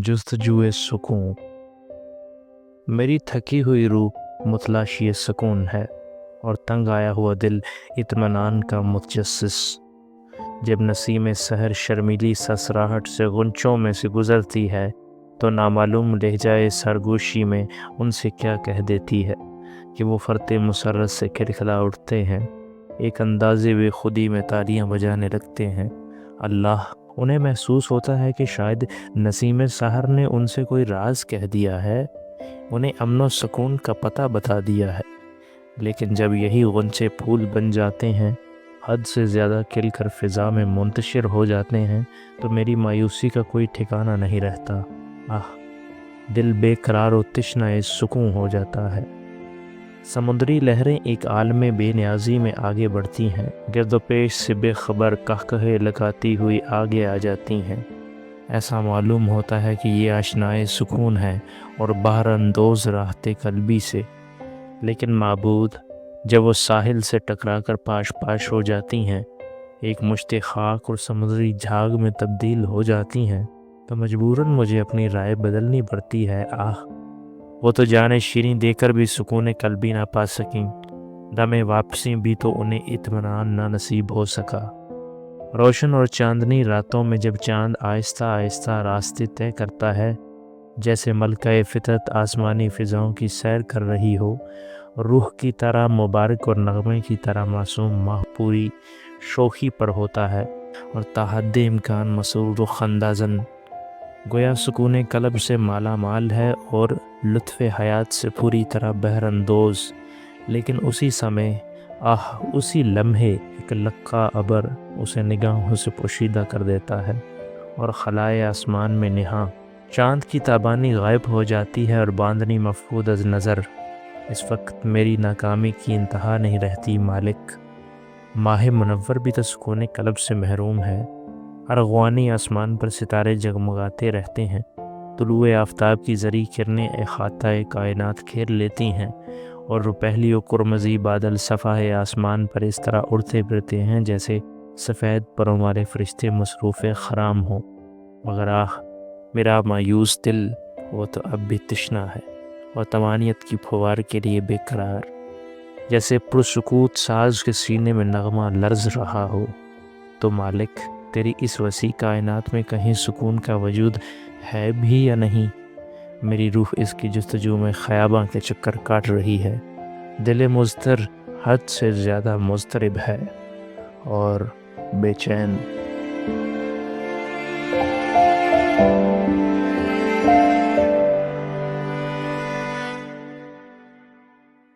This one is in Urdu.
جستجوئے سکون۔ میری تھکی ہوئی روح متلاشی سکون ہے اور تنگ آیا ہوا دل اطمینان کا متجسس۔ جب نسیم سحر شرمیلی سسراہٹ سے غنچوں میں سے گزرتی ہے تو نامعلوم لہجۂ سرگوشی میں ان سے کیا کہہ دیتی ہے کہ وہ فرتے مسرت سے کھلکھلا اٹھتے ہیں، ایک اندازے بے خودی میں تالیاں بجانے لگتے ہیں۔ اللہ، انہیں محسوس ہوتا ہے کہ شاید نسیم سحر نے ان سے کوئی راز کہہ دیا ہے، انہیں امن و سکون کا پتہ بتا دیا ہے۔ لیکن جب یہی غنچے پھول بن جاتے ہیں، حد سے زیادہ کھل کر فضا میں منتشر ہو جاتے ہیں تو میری مایوسی کا کوئی ٹھکانہ نہیں رہتا۔ دل بے قرار و تشنہ سکون ہو جاتا ہے۔ سمندری لہریں ایک عالم بے نیازی میں آگے بڑھتی ہیں، گرد و پیش سے بے خبر قہقہے لگاتی ہوئی آگے آ جاتی ہیں۔ ایسا معلوم ہوتا ہے کہ یہ آشنائے سکون ہے اور بہر اندوز راحت قلبی سے۔ لیکن معبود، جب وہ ساحل سے ٹکرا کر پاش پاش ہو جاتی ہیں، ایک مشت خاک اور سمندری جھاگ میں تبدیل ہو جاتی ہیں، تو مجبوراً مجھے اپنی رائے بدلنی پڑتی ہے۔ وہ تو جان شیریں دے کر بھی سکون قلبی نہ پا سکیں، دم واپسی بھی تو انہیں اطمینان نہ نصیب ہو سکا۔ روشن اور چاندنی راتوں میں جب چاند آہستہ آہستہ راستے طے کرتا ہے، جیسے ملکہ فطرت آسمانی فضاؤں کی سیر کر رہی ہو، روح کی طرح مبارک اور نغمے کی طرح معصوم ماہ پوری شوخی پر ہوتا ہے اور تحد امکان مسرور و خندازن، گویا سکون قلب سے مالا مال ہے اور لطف حیات سے پوری طرح بہر اندوز۔ لیکن اسی سمے، اسی لمحے ایک لقا ابر اسے نگاہوں سے پوشیدہ کر دیتا ہے اور خلائے آسمان میں نہاں چاند کی تابانی غائب ہو جاتی ہے اور باندنی مفقود از نظر۔ اس وقت میری ناکامی کی انتہا نہیں رہتی مالک۔ ماہ منور بھی تو سکون قلب سے محروم ہے۔ ارغوانی آسمان پر ستارے جگمگاتے رہتے ہیں، طلوع آفتاب کی زرعی کرنیں احاطہ کائنات گھیر لیتی ہیں اور روپہلی و کرمزی بادل صفحہ آسمان پر اس طرح اڑتے پھرتے ہیں جیسے سفید پروں والے فرشتے مصروف خرام ہوں، مگر میرا مایوس دل، وہ تو اب بھی تشنہ ہے اور طمانینت کی پھوار کے لیے بے قرار، جیسے پرسکوت ساز کے سینے میں نغمہ لرز رہا ہو۔ تو مالک، تیری اس وسیع کائنات میں کہیں سکون کا وجود ہے بھی یا نہیں؟ میری روح اس کی جستجو میں خیاباں کے چکر کاٹ رہی ہے، دل مضطر حد سے زیادہ مضطرب ہے اور بے چین۔